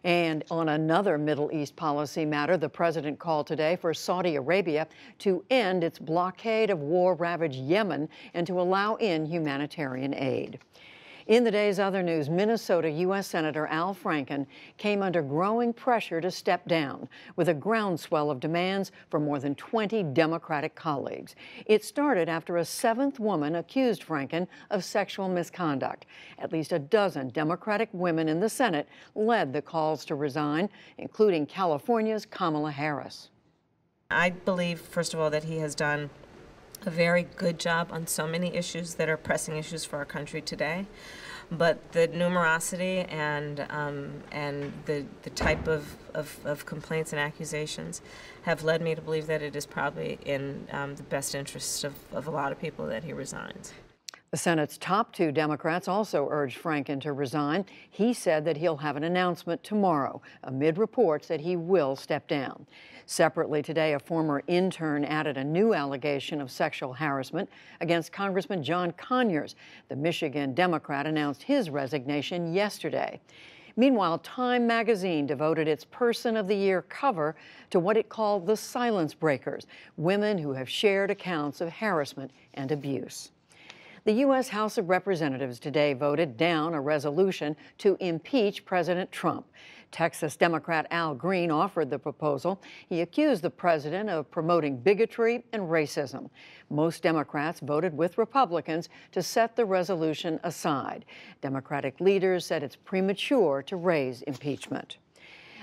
And on another Middle East policy matter, the president called today for Saudi Arabia to end its blockade of war-ravaged Yemen and to allow in humanitarian aid. In the day's other news, Minnesota U.S. Senator Al Franken came under growing pressure to step down with a groundswell of demands from more than 20 Democratic colleagues. It started after a seventh woman accused Franken of sexual misconduct. At least a dozen Democratic women in the Senate led the calls to resign, including California's Kamala Harris. I believe, first of all, that he has done a very good job on so many issues that are pressing issues for our country today. But the numerosity and the type of complaints and accusations have led me to believe that it is probably in the best interests of a lot of people that he resigns. The Senate's top two Democrats also urged Franken to resign. He said that he'll have an announcement tomorrow, amid reports that he will step down. Separately today, a former intern added a new allegation of sexual harassment against Congressman John Conyers. The Michigan Democrat announced his resignation yesterday. Meanwhile, Time magazine devoted its Person of the Year cover to what it called the silence breakers, women who have shared accounts of harassment and abuse. The U.S. House of Representatives today voted down a resolution to impeach President Trump. Texas Democrat Al Green offered the proposal. He accused the president of promoting bigotry and racism. Most Democrats voted with Republicans to set the resolution aside. Democratic leaders said it's premature to raise impeachment.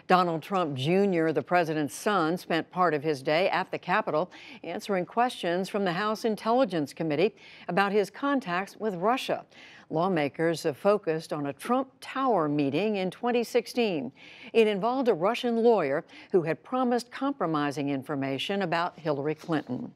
Donald Trump Jr., the president's son, spent part of his day at the Capitol answering questions from the House Intelligence Committee about his contacts with Russia. Lawmakers have focused on a Trump Tower meeting in 2016. It involved a Russian lawyer who had promised compromising information about Hillary Clinton.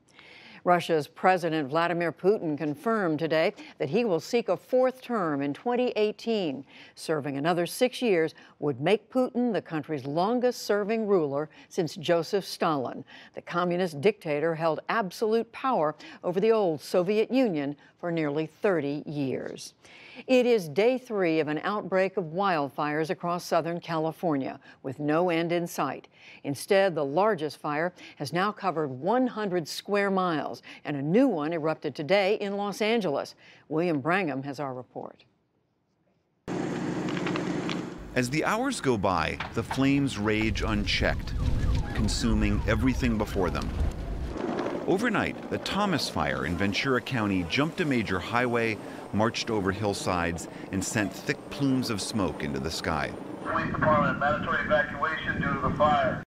Russia's President Vladimir Putin confirmed today that he will seek a fourth term in 2018. Serving another 6 years would make Putin the country's longest-serving ruler since Joseph Stalin. The communist dictator held absolute power over the old Soviet Union for nearly 30 years. It is day 3 of an outbreak of wildfires across Southern California, with no end in sight. Instead, the largest fire has now covered 100 square miles, and a new one erupted today in Los Angeles. William Brangham has our report. As the hours go by, the flames rage unchecked, consuming everything before them. Overnight, the Thomas Fire in Ventura County jumped a major highway, marched over hillsides, and sent thick plumes of smoke into the sky. Police department, mandatory evacuation due to the fire.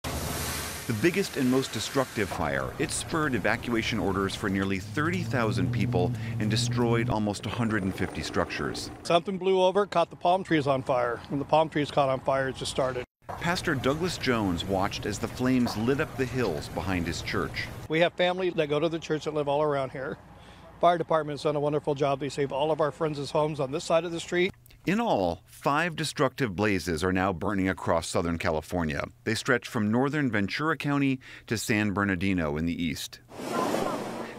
The biggest and most destructive fire, it spurred evacuation orders for nearly 30,000 people and destroyed almost 150 structures. Something blew over, caught the palm trees on fire. When the palm trees caught on fire, it just started. Pastor Douglas Jones watched as the flames lit up the hills behind his church. We have family that go to the church that live all around here. Fire department's done a wonderful job. They saved all of our friends' homes on this side of the street. In all, 5 destructive blazes are now burning across Southern California. They stretch from northern Ventura County to San Bernardino in the east.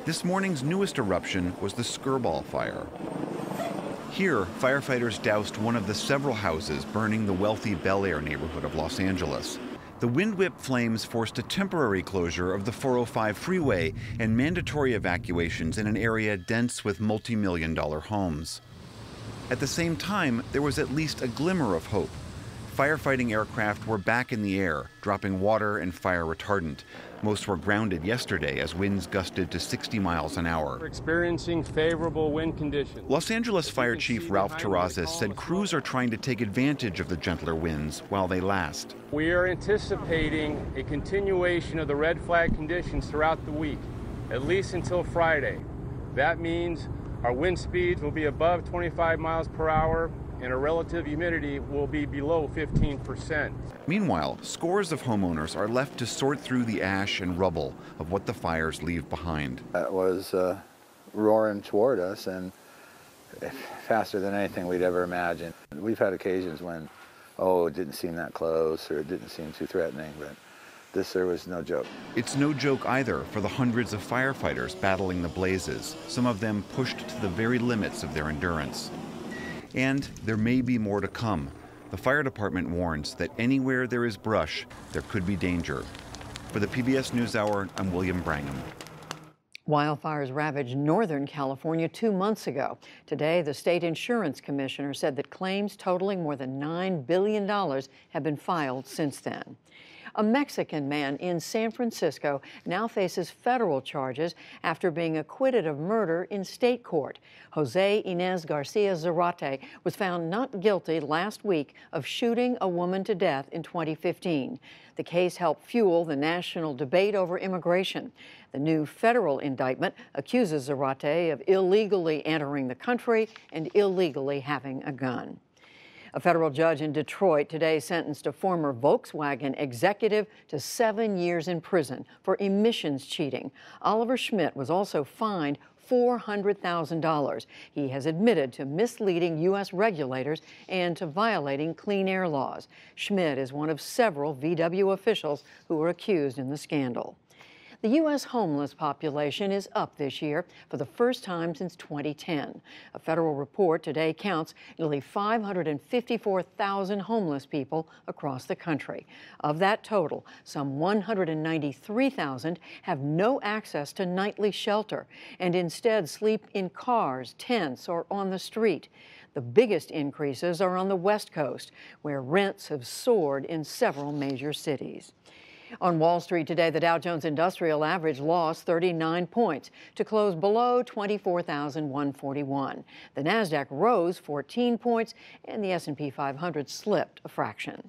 This morning's newest eruption was the Skirball Fire. Here, firefighters doused one of the several houses burning the wealthy Bel Air neighborhood of Los Angeles. The wind-whipped flames forced a temporary closure of the 405 freeway and mandatory evacuations in an area dense with multi-million-dollar homes. At the same time, there was at least a glimmer of hope. Firefighting aircraft were back in the air, dropping water and fire retardant. Most were grounded yesterday as winds gusted to 60 miles an hour. We're experiencing favorable wind conditions. Los Angeles Fire Chief Ralph Terrazas said crews are trying to take advantage of the gentler winds while they last. We are anticipating a continuation of the red flag conditions throughout the week, at least until Friday. That means our wind speeds will be above 25 miles per hour and our relative humidity will be below 15%. Meanwhile, scores of homeowners are left to sort through the ash and rubble of what the fires leave behind. It was roaring toward us and faster than anything we'd ever imagined. We've had occasions when, it didn't seem that close or it didn't seem too threatening, but this there was no joke. It's no joke either for the hundreds of firefighters battling the blazes, some of them pushed to the very limits of their endurance. And there may be more to come. The fire department warns that anywhere there is brush, there could be danger. For the PBS NewsHour, I'm William Brangham. Wildfires ravaged Northern California 2 months ago. Today, the state insurance commissioner said that claims totaling more than $9 billion have been filed since then. A Mexican man in San Francisco now faces federal charges after being acquitted of murder in state court. Jose Inez Garcia Zarate was found not guilty last week of shooting a woman to death in 2015. The case helped fuel the national debate over immigration. The new federal indictment accuses Zarate of illegally entering the country and illegally having a gun. A federal judge in Detroit today sentenced a former Volkswagen executive to 7 years in prison for emissions cheating. Oliver Schmidt was also fined $400,000. He has admitted to misleading U.S. regulators and to violating clean air laws. Schmidt is one of several VW officials who were accused in the scandal. The U.S. homeless population is up this year for the first time since 2010. A federal report today counts nearly 554,000 homeless people across the country. Of that total, some 193,000 have no access to nightly shelter and instead sleep in cars, tents, or on the street. The biggest increases are on the West Coast, where rents have soared in several major cities. On Wall Street today, the Dow Jones Industrial Average lost 39 points to close below 24,141. The Nasdaq rose 14 points, and the S&P 500 slipped a fraction.